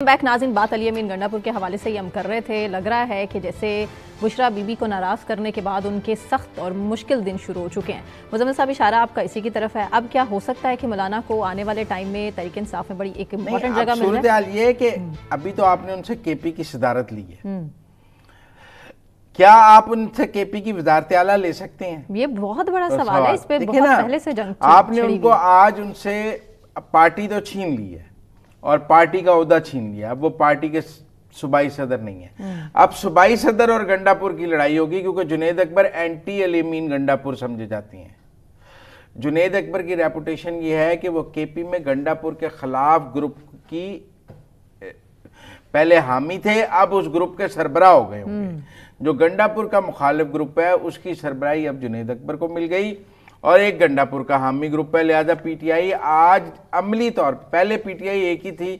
Back नाज़रीन, बात अली अमीन गंडापुर के हवाले से ही हम कर रहे थे। लग रहा है कि जैसे बुशरा बीबी को नाराज़ करने के बाद उनके सख्त और मुश्किल दिन शुरू हो चुके हैं। मुज़म्मिल साहब, इशारा आपका इसी की तरफ है। अब क्या हो सकता है कि मौलाना को आने वाले टाइम में तहरीक इंसाफ में बड़ी एक इम्पोर्टेंट जगह मिल जाए? सूरत ये है कि अभी तो आपने उनसे केपी की सदारत ली है, क्या आप उनसे केपी की वज़ारत आला ले सकते हैं? ये बहुत बड़ा सवाल है, इस पे बहुत पहले से जंग आपने उनको आज उनसे पार्टी तो छीन ली है और पार्टी का ओहदा छीन लिया। अब वो पार्टी के सूबाई सदर नहीं है। अब सूबाई सदर और गंडापुर की लड़ाई होगी, क्योंकि जुनैद अकबर एंटी अली अमीन गंडापुर समझे जाती हैं। जुनैद अकबर की रेपुटेशन ये है कि वो केपी में गंडापुर के खिलाफ ग्रुप की पहले हामी थे, अब उस ग्रुप के सरबराह हो गए होंगे। जो गंडापुर का मुखालिफ ग्रुप है उसकी सरबराही अब जुनैद अकबर को मिल गई और एक गंडापुर का हामी ग्रुप है। लिहाजा पीटीआई आज अमली तौर पर, पहले पीटीआई एक ही थी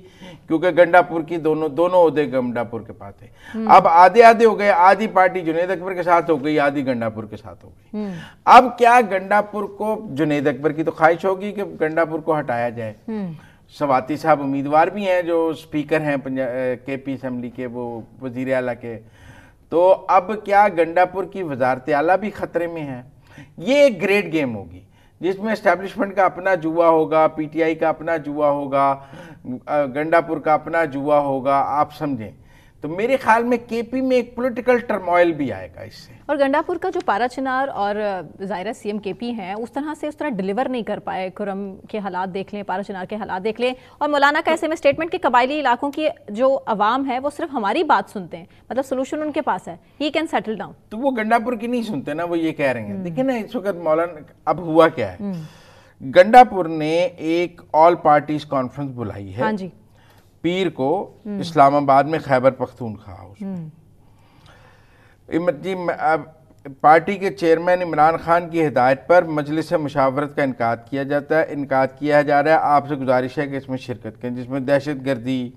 क्योंकि गंडापुर की दोनों ओहदे गंडापुर के पास थे। अब आधे आधे हो गए, आधी पार्टी जुनैद अकबर के साथ हो गई, आधी गंडापुर के साथ हो गई। अब क्या गंडापुर को, जुनैद अकबर की तो ख्वाहिश होगी कि गंडापुर को हटाया जाए। सवाती साहब उम्मीदवार भी हैं जो स्पीकर हैं केपी असम्बली के, वो वजीर आला के। तो अब क्या गंडापुर की वजारत आला भी खतरे में है? ये एक ग्रेट गेम होगी जिसमें एस्टेब्लिशमेंट का अपना जुआ होगा, पीटीआई का अपना जुआ होगा, गंडापुर का अपना जुआ होगा, आप समझें। तो मेरे ख्याल में केपी में एक पॉलिटिकल टर्मोइल भी आएगा इससे। और गंडापुर का जो पाराचनार और ज़ाहिर सीएम केपी हैं उस तरह डिलीवर नहीं कर पाए। खुरम के हालात देख लें, पाराचनार के हालात देख लें, और मौलाना का ऐसे में स्टेटमेंट कि कबायली इलाकों की जो अवाम है वो सिर्फ हमारी बात सुनते हैं, मतलब सोल्यूशन उनके पास है, ही कैन सेटल डाउन। तो वो गंडापुर की नहीं सुनते ना, वो ये कह रहे हैं। देखिए ना इस वक्त मौलाना, अब हुआ क्या है, गंडापुर ने एक ऑल पार्टीज कॉन्फ्रेंस बुलाई है। हाँ जी, पीर को इस्लामाबाद में खैबर पख्तूनख्वा हाउस में। पार्टी के चेयरमैन इमरान खान की हिदायत पर मजलिस मुशावरत का इनकाद किया जा रहा है। आपसे गुजारिश है कि इसमें शिरकत करें, जिसमें दहशत गर्दी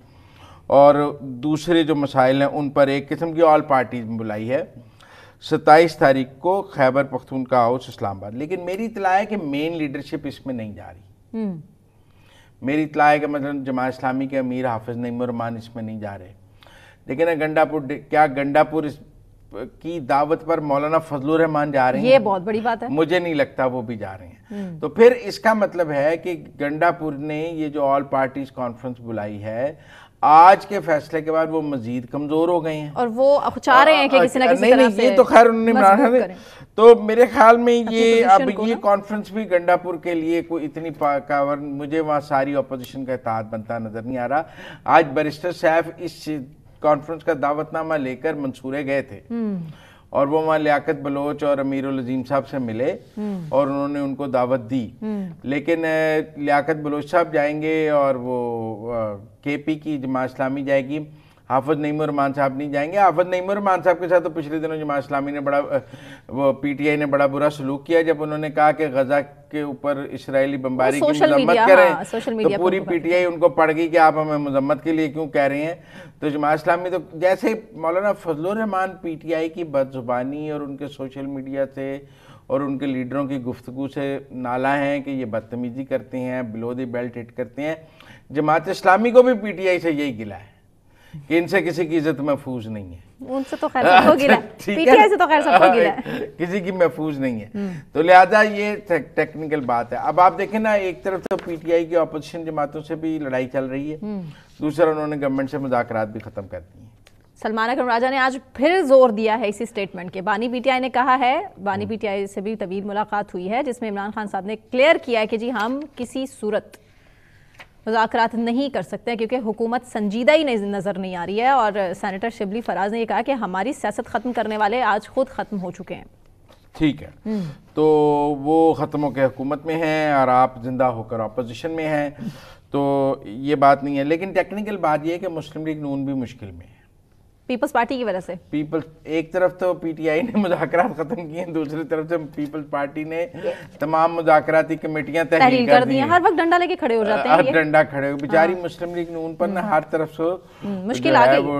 और दूसरे जो मसाइल हैं उन पर एक किस्म की ऑल पार्टीज में बुलाई है 27 तारीख को खैबर पख्तूनख्वा हाउस इस्लामाबाद। लेकिन मेरी इत्तला है कि मेन लीडरशिप इसमें नहीं जा रही। मेरी इत्तला है कि मतलब जमात इस्लामी के अमीर हाफिज नईमुर रहमान इसमें नहीं जा रहे। लेकिन गंडापुर की दावत पर मौलाना फजलुर रहमान जा रहे हैं? ये बहुत बड़ी बात है। मुझे नहीं लगता वो भी जा रहे हैं। तो फिर इसका मतलब है कि गंडापुर ने ये जो ऑल पार्टीज कॉन्फ्रेंस बुलाई है, आज के फैसले के बाद वो मजीद कमजोर हो गए हैं और वो चाह रहे हैं कि किसी ना किसी तरह से ये तो खैर उन्होंने तो मेरे ख्याल में ये अब ये कॉन्फ्रेंस भी गंडापुर के लिए कोई इतनी पावर, मुझे वहाँ सारी अपोजिशन का इत्तेहाद बनता नजर नहीं आ रहा। आज बैरिस्टर सैफ इस कॉन्फ्रेंस का दावतनामा लेकर मंसूरे गए थे और वो वहाँ लियाकत बलोच और अमीरुल अजीम साहब से मिले और उन्होंने उनको दावत दी। लेकिन लियाकत बलोच साहब जाएंगे और वो केपी की जमात इस्लामी जाएगी, हाफिज नईमुर रहमान साहब नहीं जाएंगे। हाफिज नईमुर रहमान साहब के साथ तो पिछले दिनों जमात इस्लामी ने वो पीटीआई ने बड़ा बुरा सलूक किया जब उन्होंने कहा कि गजा के ऊपर इस्राएली बमबारी की मजम्मत करें। तो पूरी पीटीआई उनको पड़ गई कि आप हमें मजम्मत के लिए क्यों कह रहे हैं। तो जमात इस्लामी तो जैसे मौलाना फजलुर रहमान पीटीआई की बदजुबानी और उनके सोशल मीडिया से और उनके लीडरों की गुफ्तगू से नाला हैं कि ये बदतमीजी करते हैं, बिलो द बेल्ट हिट करते हैं। जमात इस्लामी को भी पीटीआई से यही गिला है कि इनसे किसी की इज्जत महफूज नहीं है। उनसे तो खैर सबको गिला है, पीटीआई से तो खैर सबको गिला है, किसी की महफूज नहीं है। तो लिहाजा ये टेक्निकल बात है। अब आप देखें ना, एक तरफ तो पीटीआई की अपोजिशन जमातों से भी लड़ाई चल रही है, दूसरा उन्होंने गवर्नमेंट से मुज़ाकरात भी खत्म कर दी है। सलमान अकरम राजा ने आज फिर जोर दिया है इसी स्टेटमेंट के। बानी पीटीआई ने कहा है, बानी पीटीआई से भी तवील मुलाकात हुई है जिसमें इमरान खान साहब ने क्लियर किया है कि जी हम किसी सूरत मुज़ाकरात नहीं कर सकते क्योंकि हुकूमत संजीदा ही नज़र नहीं आ रही है। और सेनेटर शिबली फराज ने ये कहा कि हमारी सियासत ख़त्म करने वाले आज खुद ख़त्म हो चुके हैं। ठीक है, तो वो ख़त्म होकर हुकूमत में हैं और आप जिंदा होकर अपोजिशन में हैं, तो ये बात नहीं है। लेकिन टेक्निकल बात ये है कि मुस्लिम लीग नून भी मुश्किल में है पीपल्स पार्टी की वजह से। पीपल्स, एक तरफ तो पीटीआई ने मुज़ाकरात खत्म किए, दूसरी तरफ से पीपल्स पार्टी ने तमाम मुज़ाकराती कमेटियां तहरीर कर दी हैं। हर वक्त डंडा लेके खड़े हो जाते हैं, हर डंडा खड़े हो। बेचारी मुस्लिम लीग नून पर ना हर तरफ से मुश्किल आ गई। वो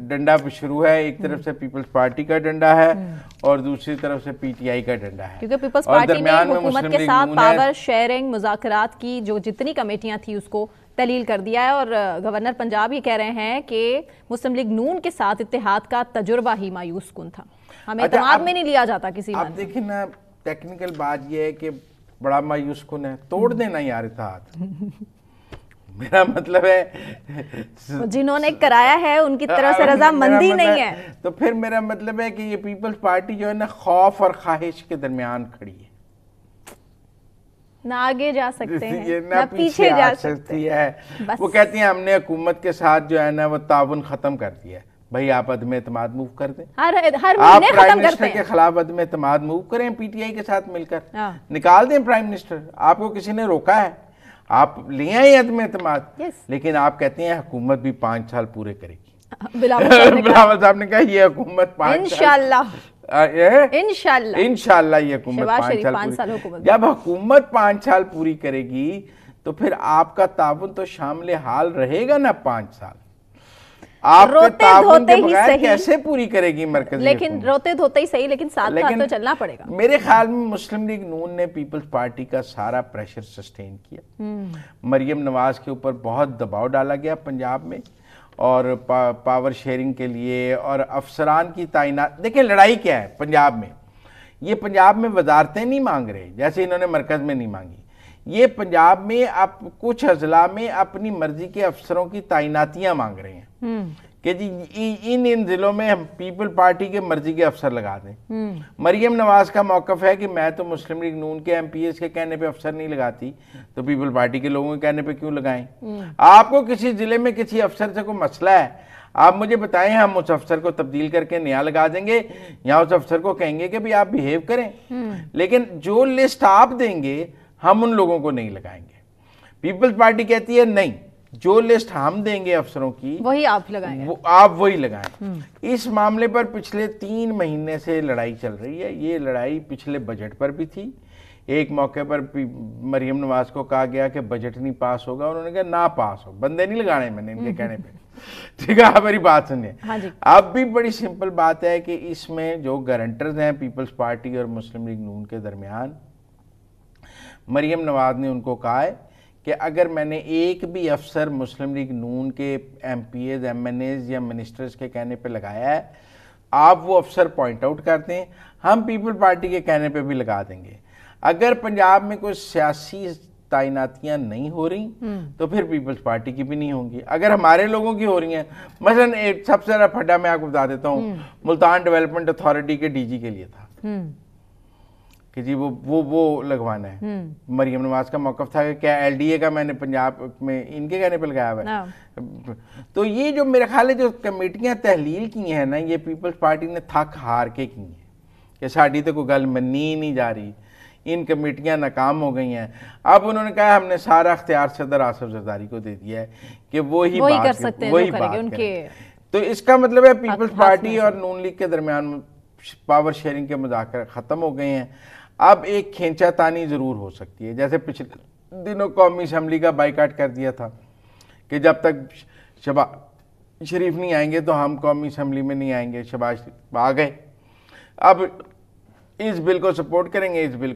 डंडा शुरू है, एक तरफ से पीपल्स पार्टी का डंडा है और दूसरी तरफ से पीटीआई का डंडा है, क्योंकि पीपल्स पार्टी ने हुकूमत के साथ पावर शेयरिंग मुज़ाकरात की जो जितनी कमेटियां थी उसको تحلیل کر دیا ہے، اور گورنر پنجاب یہ کہہ رہے ہیں کہ مسلم لیگ نون کے ساتھ اتحاد کا تجربہ ہی مایوس کن تھا، ہمیں اعتماد میں نہیں لیا جاتا کسی میں۔ آپ دیکھیں نا، ٹیکنیکل بات یہ ہے کہ بڑا مایوس کن ہے، توڑ دینا یار اتحاد۔ میرا مطلب ہے جنہوں نے کرایا ہے ان کی طرف سے رضامندی نہیں ہے، تو پھر میرا مطلب ہے کہ یہ پیپلز پارٹی جو ہے نا خوف اور خواہش کے درمیان کھڑی ہے، نہ آگے جا سکتے ہیں نہ پیچھے جا سکتی ہے۔ وہ کہتی ہیں ہم نے حکومت کے ساتھ جو ہے نا وہ تعاون ختم کر دیا ہے۔ بھائی آپ عدم اعتماد موو کر دیں، آپ پرائم منسٹر کے خلاف عدم اعتماد موو کریں پی ٹی آئی کے ساتھ مل کر، نکال دیں پرائم منسٹر، آپ کو کسی نے روکا ہے؟ آپ لے آئیں عدم اعتماد، لیکن آپ کہتے ہیں حکومت بھی 5 سال پورے کرے گی۔ بلاول صاحب نے کہا یہ حکومت 5 سال انشاءاللہ یہ حکومت 5 سال پوری، جب حکومت 5 سال پوری کرے گی تو پھر آپ کا تعاون تو شامل حال رہے گا نا 5 سال۔ آپ کے تعاون کے بغیر کیسے پوری کرے گی مرکزی؟ لیکن روتے دھوتے ہی صحیح، لیکن ساتھ ساتھ تو چلنا پڑے گا۔ میرے خیال میں مسلم لیگ نون نے پیپلز پارٹی کا سارا پریشر سسٹین کیا، مریم نواز کے اوپر بہت دباؤ ڈالا گیا پنجاب میں، اور پاور شیئرنگ کے لیے اور افسران کی تعینات۔ دیکھیں لڑائی کیا ہے پنجاب میں، یہ پنجاب میں وزارتیں نہیں مانگ رہے جیسے انہوں نے مرکز میں نہیں مانگی، یہ پنجاب میں کچھ اضلاع میں اپنی مرضی کے افسروں کی تعیناتیاں مانگ رہے ہیں کہ جی ان ضلعوں میں ہم پیپل پارٹی کے مرضی کے افسر لگا دیں۔ مریم نواز کا موقف ہے کہ میں تو مسلم لیگ نون کے ایم پی ایس کے کہنے پہ افسر نہیں لگاتی، تو پیپل پارٹی کے لوگوں کے کہنے پہ کیوں لگائیں؟ آپ کو کسی ضلع میں کسی افسر سے کوئی مسئلہ ہے، آپ مجھے بتائیں، ہم اس افسر کو تبدیل کر کے نیا لگا دیں گے، یا اس افسر کو کہیں گے کہ بھی آپ بیہیو کریں، لیکن جو لسٹ آپ دیں گے ہم ان لوگوں کو نہیں لگائیں گے۔ پیپلز پارٹی کہتی ہے نہیں، جو لسٹ ہم دیں گے افسروں کی وہی آپ لگائیں، آپ وہی لگائیں۔ اس معاملے پر پچھلے 3 مہینے سے لڑائی چل رہی ہے۔ یہ لڑائی پچھلے بجٹ پر بھی تھی، ایک موقع پر مریم نواز کو کہا گیا کہ بجٹ نہیں پاس ہوگا، انہوں نے کہا نہ پاس ہو، بندے نہیں لگانے میں نے ان کے کہنے پہ۔ ٹھیک ہے، آپ میری بات سنیے۔ اب بھی بڑی سمپل بات ہے کہ اس میں جو گارنٹرز ہیں پیپلز پارٹی اور مسلم لیگ نون کے درمیان، مریم نواز نے ان کو کہا ہے کہ اگر میں نے ایک بھی افسر مسلم لیگ نون کے MPAs, MNAs یا منسٹرز کے کہنے پہ لگایا ہے، آپ وہ افسر پوائنٹ آؤٹ کر دیں، ہم پیپل پارٹی کے کہنے پہ بھی لگا دیں گے۔ اگر پنجاب میں کوئی سیاسی تعیناتیاں نہیں ہو رہی تو پھر پیپلز پارٹی کی بھی نہیں ہوں گی۔ اگر ہمارے لوگوں کی ہو رہی ہیں، مثلا ایک سب سے زیادہ پھڈا میں آپ کو بتا دیتا ہوں، ملتان ڈیولپمنٹ اتھارٹی کے ڈی جی کے لیے تھا کہ جی وہ لگوانا ہے۔ مریم نواز کا موقف تھا کہ کیا ایل ڈی اے کا میں نے پنجاب میں ان کے کہنے پہ لگایا ہوا ہے۔ تو یہ جو میرے خیال ہے جو کمیٹیاں تحلیل کی ہیں نا، یہ پیپلز پارٹی نے تھک ہار کے کی ہیں کہ ساڑی تو کوئی گل منی ہی نہیں جا رہی، ان کمیٹیاں ناکام ہو گئی ہیں۔ اب انہوں نے کہا ہم نے سارا اختیار صدر آصف زرداری کو دے دیا ہے کہ وہی بات کریں۔ تو اس کا مطلب ہے پیپلز پارٹی اور نون لیگ کے درمیان پاور شیئرنگ کے مذاکرات ختم ہو گئے ہیں۔ اب ایک کھینچا تانی ضرور ہو سکتی ہے، جیسے پچھلے دنوں قومی اسمبلی کا بائیکاٹ کر دیا تھا کہ جب تک شہباز شریف نہیں آئیں گے تو ہم قومی اسمبلی میں نہیں آئیں گے۔ شہباز شریف آ گئے، اب اس بل کو سپورٹ کریں گے، اس بل